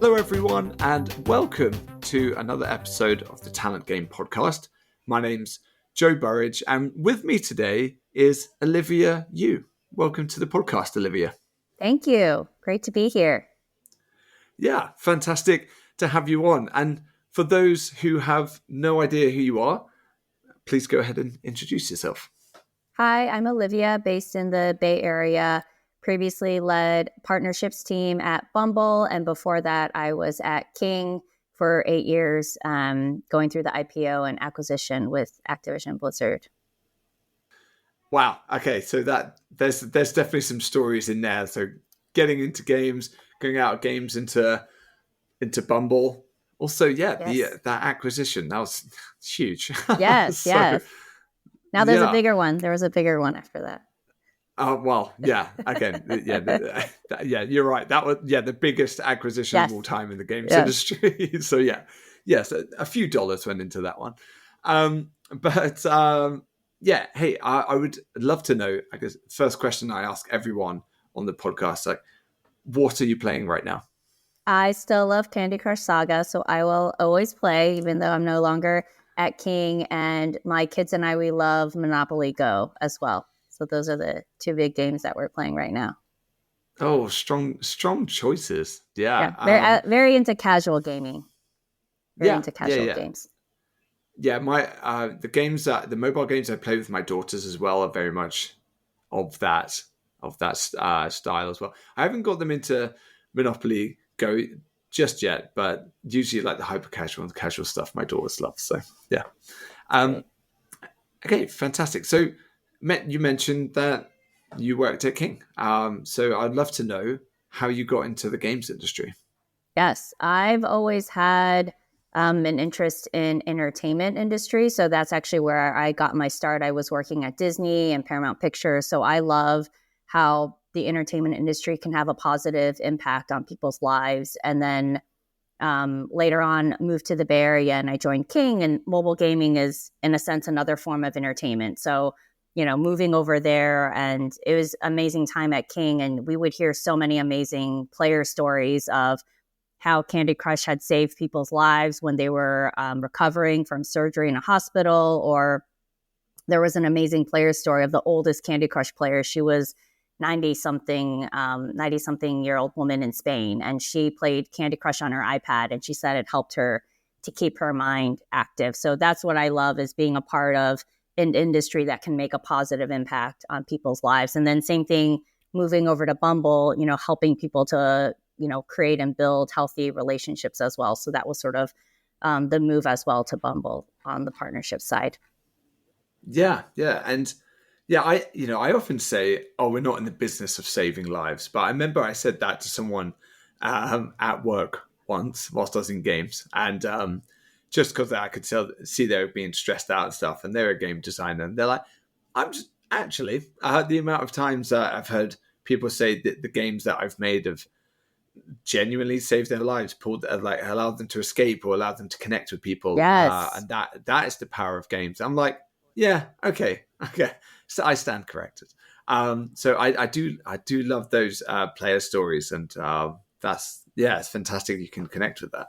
Hello, everyone, and welcome to another episode of the Talent Game podcast. My name's Joe Burridge, and with me today is Olivia Yu. Welcome to the podcast, Olivia. Thank you. Great to be here. Yeah, fantastic to have you on. And for those who have no idea who you are, please go ahead and introduce yourself. Hi, I'm Olivia, based in the Bay Area. Previously led partnerships team at Bumble, and before that, I was at King for 8 years, going through the IPO and acquisition with Activision Blizzard. Wow. Okay, so that there's definitely some stories in there. So getting into games, going out of games into Bumble. Also, yes. That acquisition, that was huge. Yes, yes. Now there's a bigger one. There was a bigger one after that. Oh, well, yeah. Again, you're right. That was the biggest acquisition of all time in the games industry. So yes, a few dollars went into that one. Hey, I would love to know. I guess first question I ask everyone on the podcast, like, what are you playing right now? I still love Candy Crush Saga, so I will always play, even though I'm no longer at King. And my kids and I, we love Monopoly Go as well. So those are the two big games that we're playing right now. Oh, strong choices. Yeah. Very into casual gaming. Into casual games. Yeah, the mobile games I play with my daughters as well are very much of that style as well. I haven't got them into Monopoly Go just yet, but usually like the hyper casual and casual stuff my daughters love. So yeah. Okay, fantastic. So you mentioned that you worked at King. So I'd love to know how you got into the games industry. Yes, I've always had an interest in entertainment industry. So that's actually where I got my start. I was working at Disney and Paramount Pictures. So I love how the entertainment industry can have a positive impact on people's lives. And then later on, moved to the Bay Area and I joined King. And mobile gaming is, in a sense, another form of entertainment. So moving over there, and it was amazing time at King. And we would hear so many amazing player stories of how Candy Crush had saved people's lives when they were recovering from surgery in a hospital. Or there was an amazing player story of the oldest Candy Crush player. She was 90-something year old woman in Spain. And she played Candy Crush on her iPad. And she said it helped her to keep her mind active. So that's what I love, is being a part of an industry that can make a positive impact on people's lives. And then same thing, moving over to Bumble, helping people to, create and build healthy relationships as well. So that was sort of the move as well to Bumble on the partnership side. Yeah. And I often say, we're not in the business of saving lives. But I remember I said that to someone at work once whilst I was in games. And just because I could see they were being stressed out and stuff, and they're a game designer, and they're like, I'm just actually the amount of times I've heard people say that the games that I've made have genuinely saved their lives, allowed them to escape or allowed them to connect with people. Yes. And that is the power of games. I'm like, yeah, okay. So I stand corrected. So I do love those player stories, and it's fantastic you can connect with that.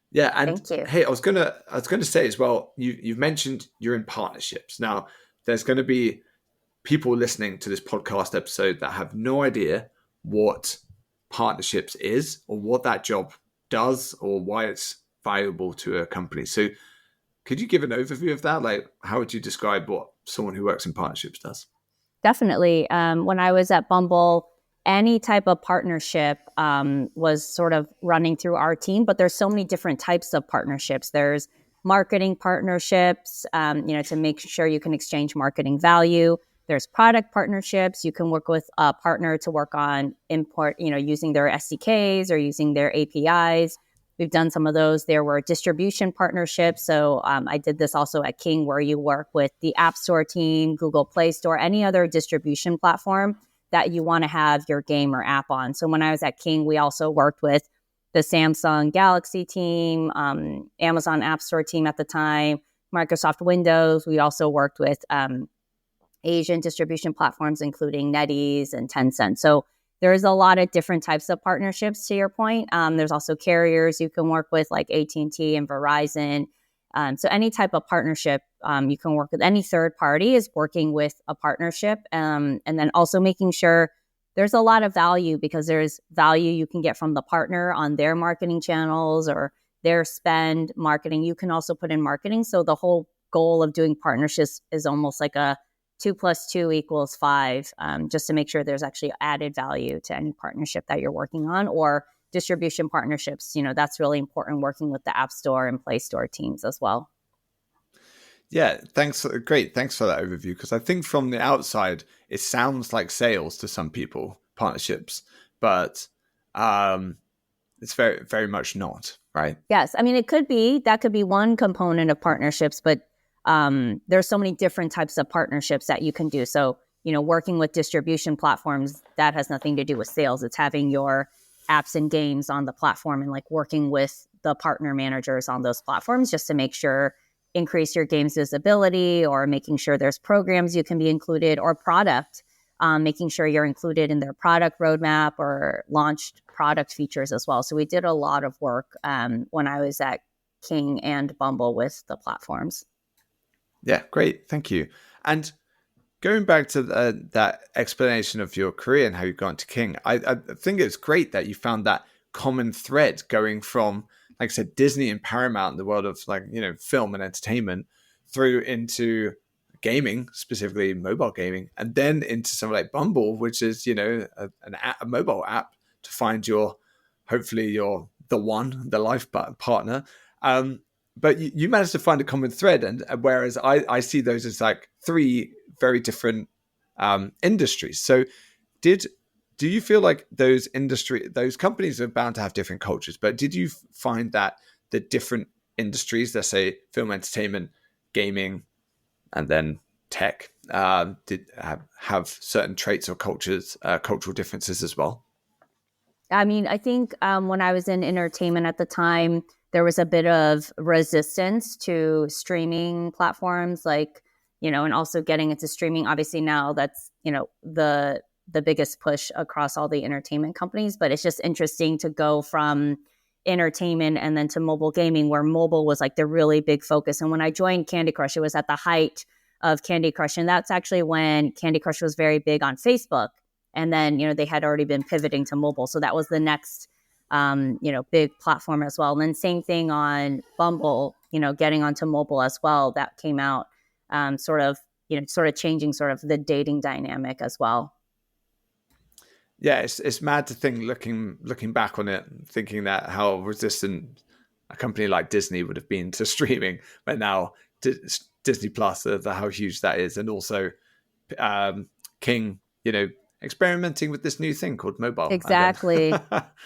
Yeah, and thank you. Hey, I was gonna say as well, you've mentioned you're in partnerships. Now, there's gonna be people listening to this podcast episode that have no idea what partnerships is, or what that job does, or why it's valuable to a company. So could you give an overview of that? Like, how would you describe what someone who works in partnerships does? Definitely. When I was at Bumble, any type of partnership was sort of running through our team, but there's so many different types of partnerships. There's marketing partnerships, to make sure you can exchange marketing value. There's product partnerships. You can work with a partner to work on import, using their SDKs or using their APIs. We've done some of those. There were distribution partnerships. So I did this also at King, where you work with the App Store team, Google Play Store, any other distribution platform that you want to have your game or app on. So when I was at King, we also worked with the Samsung Galaxy team, Amazon App Store team at the time, Microsoft Windows. We also worked with Asian distribution platforms, including NetEase and Tencent. So there's a lot of different types of partnerships to your point. There's also carriers you can work with like AT&T and T and Verizon. So any type of partnership, you can work with. Any third party is working with a partnership, and then also making sure there's a lot of value, because there's value you can get from the partner on their marketing channels or their spend marketing. You can also put in marketing. So the whole goal of doing partnerships is almost like a 2 + 2 = 5, just to make sure there's actually added value to any partnership that you're working on, or distribution partnerships. That's really important, working with the App Store and Play Store teams as well. Yeah, thanks. Great. Thanks for that overview. Because I think from the outside, it sounds like sales to some people, partnerships, but it's very, very much not, right? Yes. I mean, that could be one component of partnerships, but there's so many different types of partnerships that you can do. So, working with distribution platforms, that has nothing to do with sales. It's having your apps and games on the platform and like working with the partner managers on those platforms just to make sure increase your game's visibility, or making sure there's programs you can be included, or product, making sure you're included in their product roadmap or launched product features as well. So we did a lot of work when I was at King and Bumble with the platforms. Yeah, great. Thank you. And going back to that explanation of your career and how you got into King, I think it's great that you found that common thread going from, like I said, Disney and Paramount, the world of film and entertainment, through into gaming, specifically mobile gaming, and then into something like Bumble, which is a mobile app to find hopefully the one, the life partner. But you managed to find a common thread, and whereas I see those as like three very different industries. So do you feel like those companies are bound to have different cultures, but did you find that the different industries, let's say film, entertainment, gaming, and then tech, did have certain traits or cultural differences as well? I mean, I think when I was in entertainment at the time, there was a bit of resistance to streaming platforms, like, and also getting into streaming. Obviously now that's, the biggest push across all the entertainment companies, but it's just interesting to go from entertainment and then to mobile gaming, where mobile was like the really big focus. And when I joined Candy Crush, it was at the height of Candy Crush. And that's actually when Candy Crush was very big on Facebook. And then, they had already been pivoting to mobile. So that was the next, big platform as well. And then same thing on Bumble, getting onto mobile as well. That came out sort of changing sort of the dating dynamic as well. Yeah, it's mad to think, looking back on it, thinking that how resistant a company like Disney would have been to streaming, but now Disney Plus, how huge that is, and also King, experimenting with this new thing called mobile. Exactly.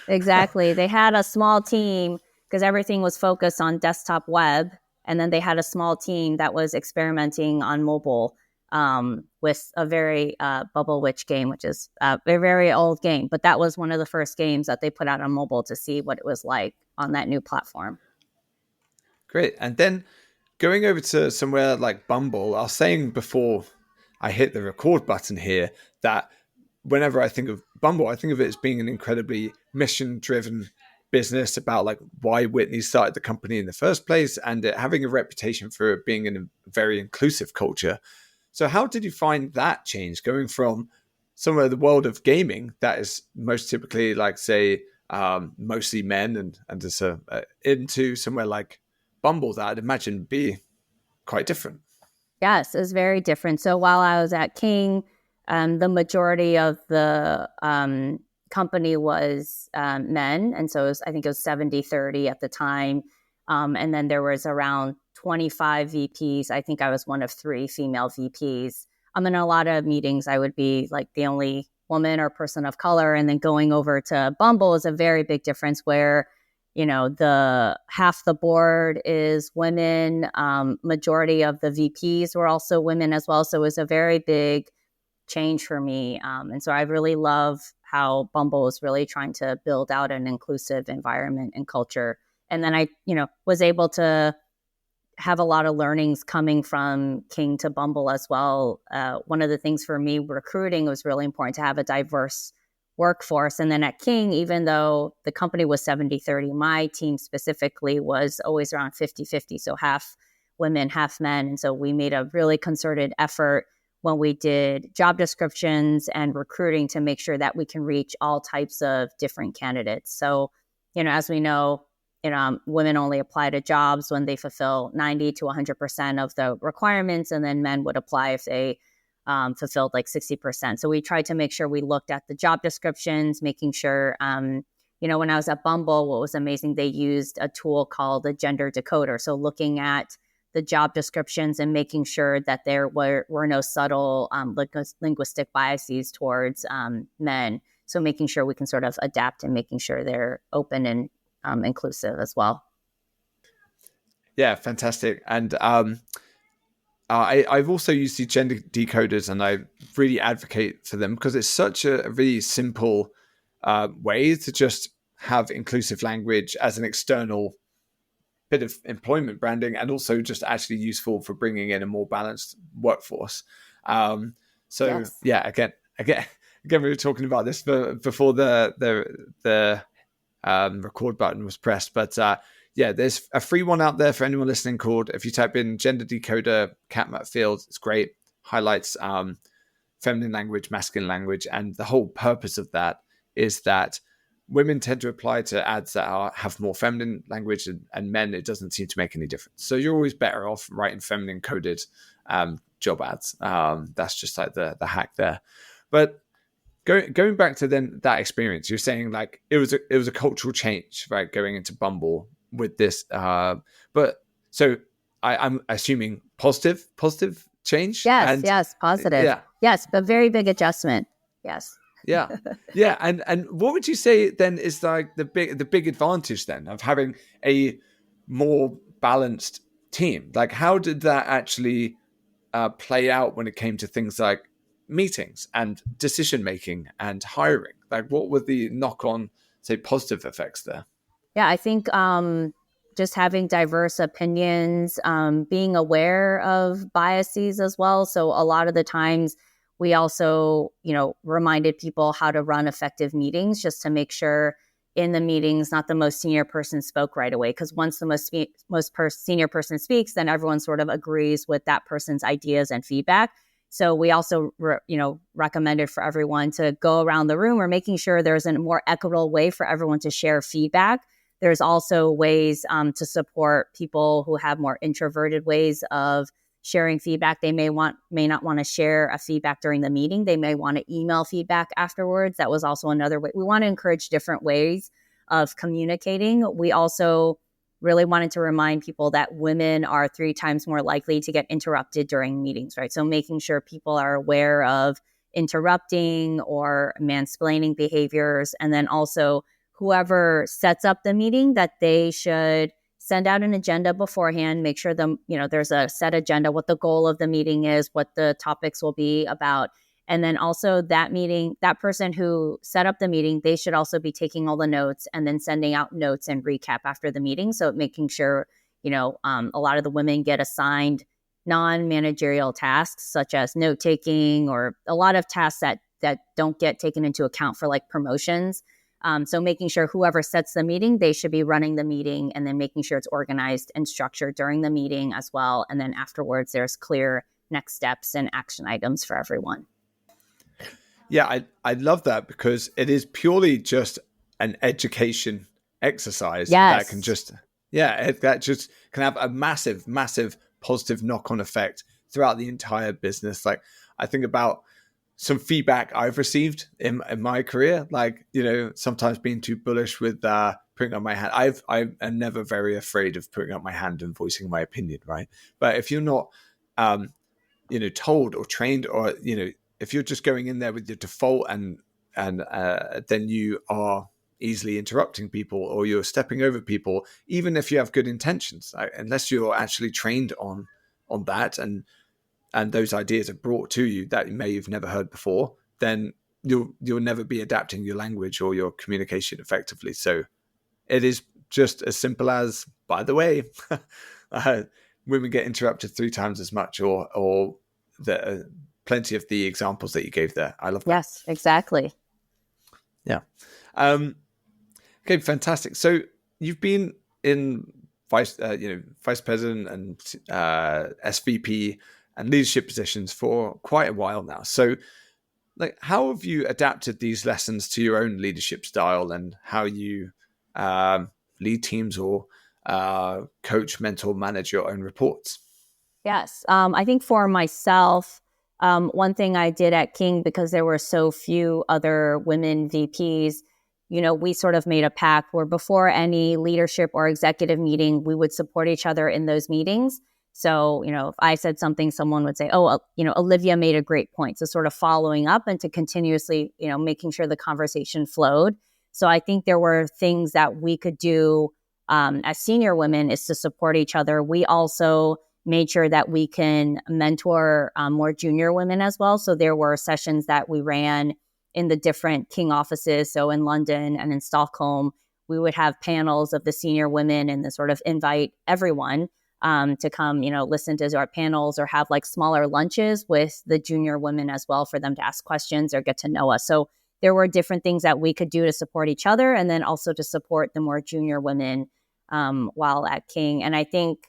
Exactly. They had a small team because everything was focused on desktop web. And then they had a small team that was experimenting on mobile with a very Bubble Witch game, which is a very old game. But that was one of the first games that they put out on mobile to see what it was like on that new platform. Great. And then going over to somewhere like Bumble, I was saying before I hit the record button here that whenever I think of Bumble, I think of it as being an incredibly mission-driven business about like why Whitney started the company in the first place, and it having a reputation for being in a very inclusive culture. So how did you find that change going from somewhere the world of gaming that is most typically like, say, mostly men and just into somewhere like Bumble that I'd imagine would be quite different? Yes, it was very different. So while I was at King, the majority of the company was men. And so I think it was 70-30 at the time. And then there was around 25 VPs. I think I was one of 3 female VPs. In a lot of meetings, I would be like the only woman or person of color. And then going over to Bumble is a very big difference where, the half the board is women. Majority of the VPs were also women as well. So it was a very big change for me. And so I really love how Bumble is really trying to build out an inclusive environment and culture. And then I, was able to have a lot of learnings coming from King to Bumble as well. One of the things for me, recruiting was really important to have a diverse workforce. And then at King, even though the company was 70-30, my team specifically was always around 50-50. So half women, half men. And so we made a really concerted effort when we did job descriptions and recruiting to make sure that we can reach all types of different candidates. So, as we know, women only apply to jobs when they fulfill 90 to 100% of the requirements, and then men would apply if they fulfilled like 60%. So we tried to make sure we looked at the job descriptions, making sure, when I was at Bumble, what was amazing, they used a tool called the gender decoder. So looking at the job descriptions and making sure that there were no subtle linguistic biases towards men. So making sure we can sort of adapt and making sure they're open and inclusive as well. Yeah, fantastic. And I've also used the gender decoders, and I really advocate for them because it's such a really simple way to just have inclusive language as an external bit of employment branding, and also just actually useful for bringing in a more balanced workforce. Yes. Yeah, again, we were talking about this before the record button was pressed, but there's a free one out there for anyone listening called, if you type in gender decoder catmap field, it's great, highlights feminine language, masculine language, and the whole purpose of that is that women tend to apply to ads that have more feminine language, and men, it doesn't seem to make any difference. So you're always better off writing feminine coded job ads. That's just like the hack there. But going back to then that experience, you're saying like it was a cultural change, right? Going into Bumble with this, but so I'm assuming positive change. Yes, positive. Yeah. Yes, but very big adjustment. Yes. Yeah. And what would you say then is like the big advantage then of having a more balanced team? Like, how did that actually play out when it came to things like meetings and decision making and hiring? Like, what were the knock-on, say, positive effects there? Yeah, I think just having diverse opinions, being aware of biases as well. So a lot of the times we also, reminded people how to run effective meetings, just to make sure in the meetings, not the most senior person spoke right away. Because once the most senior person speaks, then everyone sort of agrees with that person's ideas and feedback. So we also, recommended for everyone to go around the room, or making sure there's a more equitable way for everyone to share feedback. There's also ways to support people who have more introverted ways of sharing feedback. They may not want to share a feedback during the meeting. They may want to email feedback afterwards. That was also another way. We want to encourage different ways of communicating. We also really wanted to remind people that women are 3 times more likely to get interrupted during meetings, right? So making sure people are aware of interrupting or mansplaining behaviors. And then also whoever sets up the meeting, that they should send out an agenda beforehand, make sure there's a set agenda, what the goal of the meeting is, what the topics will be about. And then also that person who set up the meeting, they should also be taking all the notes and then sending out notes and recap after the meeting. So making sure, a lot of the women get assigned non-managerial tasks, such as note taking, or a lot of tasks that don't get taken into account for like promotions. So making sure whoever sets the meeting, they should be running the meeting, and then making sure it's organized and structured during the meeting as well. And then afterwards, there's clear next steps and action items for everyone. Yeah, I love that, because it is purely just an education exercise that can just, that just can have a massive, massive positive knock-on effect throughout the entire business. Like, I think about some feedback I've received in my career, like, sometimes being too bullish with putting up my hand. I'm never very afraid of putting up my hand and voicing my opinion, right? But if you're not, told or trained, or, if you're just going in there with your default and then you are easily interrupting people, or you're stepping over people, even if you have good intentions, unless you're actually trained on that, and those ideas are brought to you that you've never heard before, then you'll never be adapting your language or your communication effectively. So it is just as simple as, by the way, women get interrupted 3 times as much, or the plenty of the examples that you gave there. I love that. Yes, exactly. Yeah. Um, okay, fantastic. So you've been in vice president and SVP and leadership positions for quite a while now. So, like, how have you adapted these lessons to your own leadership style and how you lead teams or coach, mentor, manage your own reports? Yes. I think for myself, one thing I did at King, because there were so few other women VPs, we sort of made a pact where before any leadership or executive meeting, we would support each other in those meetings. So, if I said something, someone would say, oh, Olivia made a great point. So sort of following up and to continuously, making sure the conversation flowed. So I think there were things that we could do as senior women is to support each other. We also made sure that we can mentor more junior women as well. So there were sessions that we ran in the different King offices. So in London and in Stockholm, we would have panels of the senior women and then sort of invite everyone to come, listen to our panels or have like smaller lunches with the junior women as well for them to ask questions or get to know us. So there were different things that we could do to support each other and then also to support the more junior women while at King. And I think,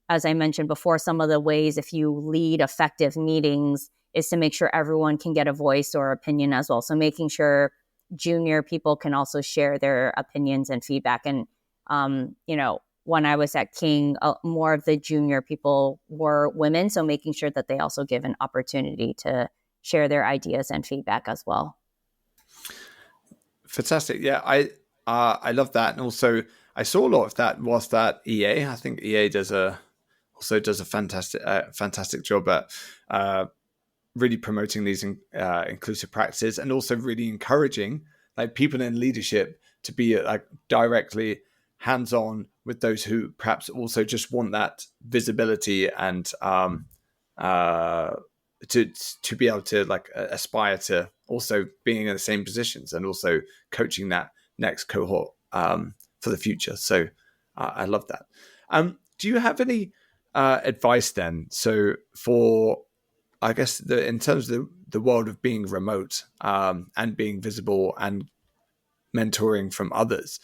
as I mentioned before, some of the ways if you lead effective meetings is to make sure everyone can get a voice or opinion as well. So making sure junior people can also share their opinions and feedback. And, when I was at King, more of the junior people were women. So making sure that they also give an opportunity to share their ideas and feedback as well. Fantastic. Yeah, I love that, and also I saw a lot of that was that EA. I think EA does a fantastic job at really promoting these inclusive practices, and also really encouraging like people in leadership to be like directly hands on with those who perhaps also just want that visibility and uh, to be able to like aspire to also being in the same positions and also coaching that next cohort for the future. So I love that. Do you have any advice then? So for I guess in terms of the world of being remote and being visible and mentoring from others,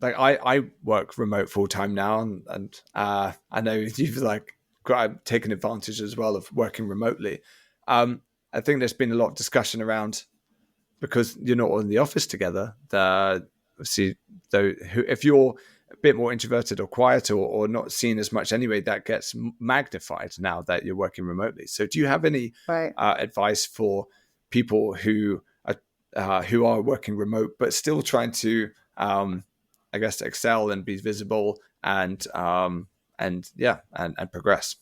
like I work remote full time now, and I know you've like taken advantage as well of working remotely. I think there's been a lot of discussion around because you're not all in the office together. See, though, if you're a bit more introverted or quiet or not seen as much anyway, that gets magnified now that you're working remotely. So, do you have any Right. advice for people who are working remote but still trying to, I guess, excel and be visible and progress?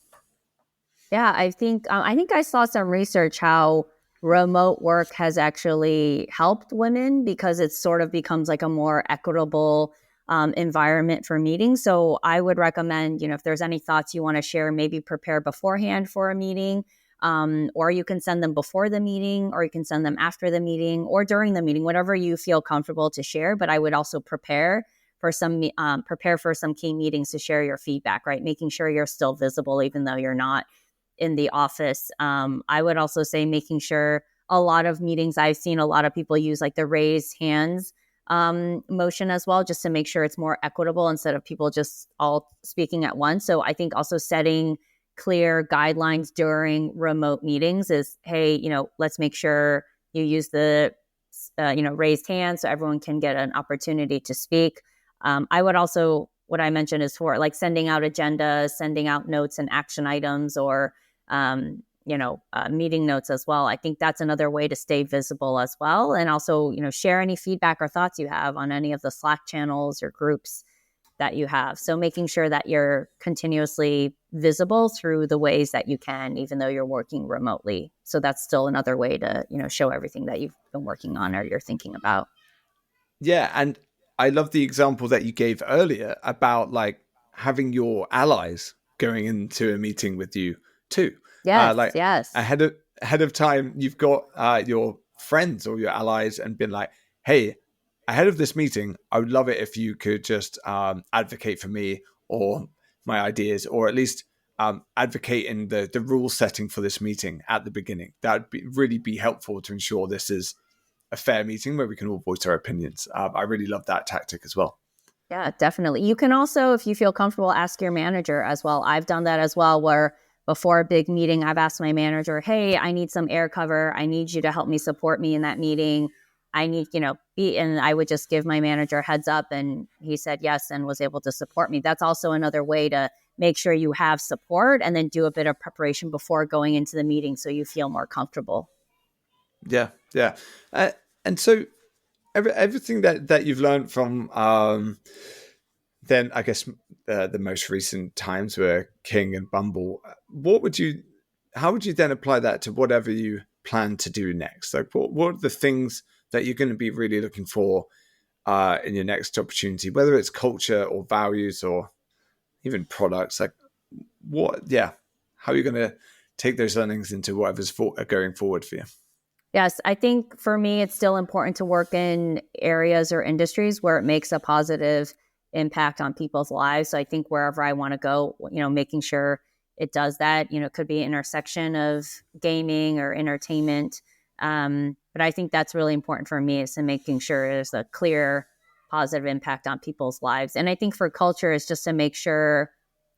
Yeah, I think I saw some research how remote work has actually helped women because it sort of becomes like a more equitable environment for meetings. So I would recommend, if there's any thoughts you want to share, maybe prepare beforehand for a meeting, or you can send them before the meeting, or you can send them after the meeting or during the meeting, whatever you feel comfortable to share. But I would also prepare for some key meetings to share your feedback, right? Making sure you're still visible even though you're not in the office. I would also say making sure a lot of meetings I've seen a lot of people use like the raised hands motion as well, just to make sure it's more equitable instead of people just all speaking at once. So I think also setting clear guidelines during remote meetings is, hey, let's make sure you use the raised hands so everyone can get an opportunity to speak. I would also, what I mentioned is for like sending out agendas, sending out notes and action items, or meeting notes as well. I think that's another way to stay visible as well. And also, share any feedback or thoughts you have on any of the Slack channels or groups that you have. So making sure that you're continuously visible through the ways that you can, even though you're working remotely. So that's still another way to, show everything that you've been working on or you're thinking about. Yeah, and I love the example that you gave earlier about like having your allies going into a meeting with you too. Yes, Like yes. ahead of time, you've got your friends or your allies and been like, "Hey, ahead of this meeting, I would love it if you could just advocate for me or my ideas, or at least advocate in the rule setting for this meeting at the beginning. That would really be helpful to ensure this is a fair meeting where we can all voice our opinions. I really love that tactic as well. Yeah, definitely. You can also, if you feel comfortable, ask your manager as well. I've done that as well, where before a big meeting, I've asked my manager, hey, I need some air cover. I need you to help me support me in that meeting. I need, and I would just give my manager a heads up. And he said yes and was able to support me. That's also another way to make sure you have support and then do a bit of preparation before going into the meeting so you feel more comfortable. Yeah, yeah. And so everything that you've learned from then I guess the most recent times were King and Bumble. How would you then apply that to whatever you plan to do next? Like, what are the things that you're going to be really looking for in your next opportunity, whether it's culture or values or even products? Like, how are you going to take those learnings into whatever's going forward for you? Yes, I think for me, it's still important to work in areas or industries where it makes a positive impact on people's lives. So I think wherever I want to go, making sure it does that, it could be an intersection of gaming or entertainment. But I think that's really important for me, is to making sure there's a clear positive impact on people's lives. And I think for culture is just to make sure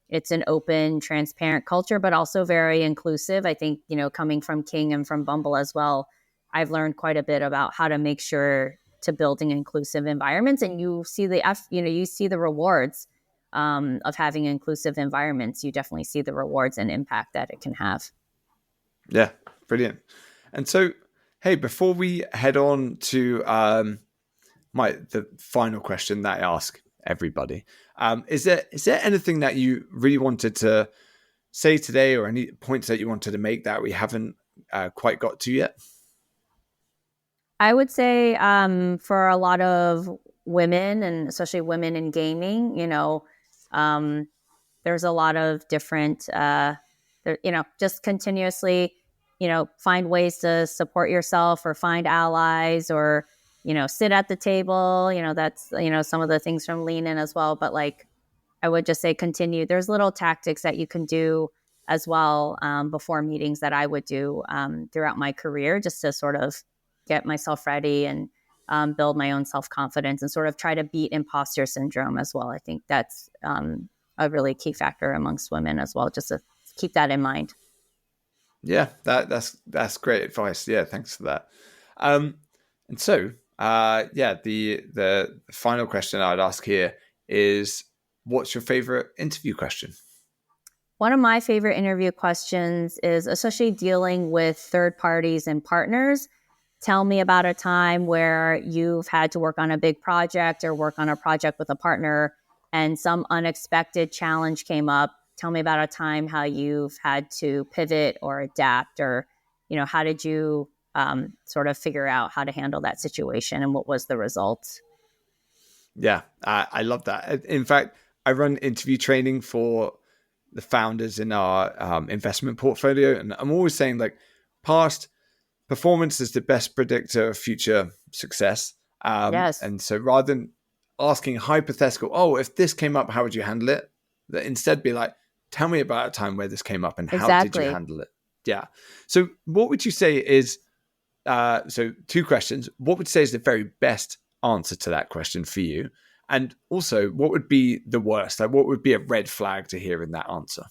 it's an open, transparent culture, but also very inclusive. I think, coming from King and from Bumble as well, I've learned quite a bit about how to make sure to building inclusive environments. And you see the rewards of having inclusive environments. You definitely see the rewards and impact that it can have. Yeah, brilliant. And so, hey, before we head on to the final question that I ask everybody, is there anything that you really wanted to say today, or any points that you wanted to make that we haven't quite got to yet? I would say for a lot of women, and especially women in gaming, there's a lot of different, just continuously, find ways to support yourself or find allies or, sit at the table. That's, some of the things from Lean In as well. But like, I would just say continue. There's little tactics that you can do as well before meetings that I would do throughout my career, just to sort of get myself ready and build my own self-confidence and sort of try to beat imposter syndrome as well. I think that's a really key factor amongst women as well, just to keep that in mind. Yeah, that's great advice. Yeah, thanks for that. And so, the final question I'd ask here is, what's your favorite interview question? One of my favorite interview questions is, especially dealing with third parties and partners, tell me about a time where you've had to work on a big project or work on a project with a partner and some unexpected challenge came up. Tell me about a time how you've had to pivot or adapt, or, how did you sort of figure out how to handle that situation and what was the result? Yeah, I love that. In fact, I run interview training for the founders in our investment portfolio. And I'm always saying, like, past performance is the best predictor of future success. Yes, And so rather than asking hypothetical, oh, if this came up, how would you handle it? That instead be like, tell me about a time where this came up and how did you exactly. handle it? Yeah. So what would you say is, so two questions. What would you say is the very best answer to that question for you? And also, what would be the worst? Like, what would be a red flag to hear in that answer?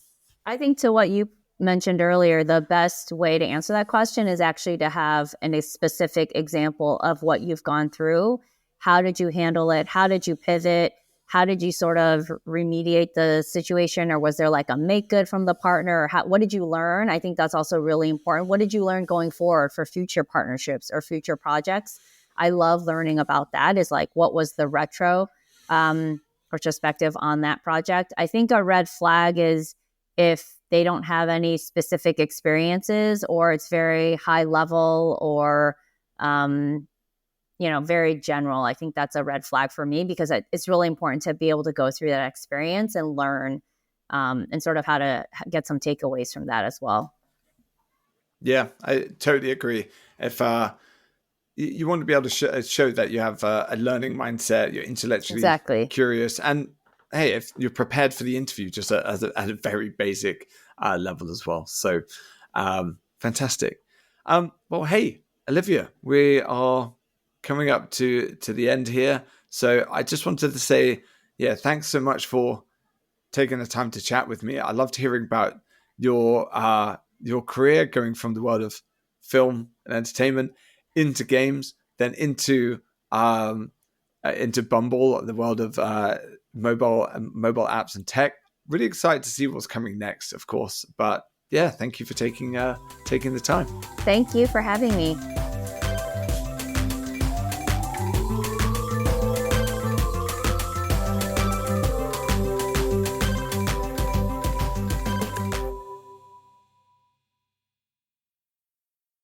I think to what you mentioned earlier, the best way to answer that question is actually to have a specific example of what you've gone through. How did you handle it? How did you pivot? How did you sort of remediate the situation? Or was there like a make good from the partner? Or what did you learn? I think that's also really important. What did you learn going forward for future partnerships or future projects? I love learning about that. Is like, what was the retrospective on that project? I think a red flag is if they don't have any specific experiences, or it's very high level, or very general. I think that's a red flag for me, because it's really important to be able to go through that experience and learn and sort of how to get some takeaways from that as well. Yeah, I totally agree. If you want to be able to show that you have a learning mindset, you're intellectually Exactly. curious, and hey, if you're prepared for the interview, just at a very basic level as well. So fantastic. Well, hey, Olivia, we are coming up to the end here. So I just wanted to say, yeah, thanks so much for taking the time to chat with me. I loved hearing about your career going from the world of film and entertainment into games, then into Bumble, the world of mobile apps and tech. Really excited to see what's coming next, of course. But yeah, thank you for taking the time. Thank you for having me.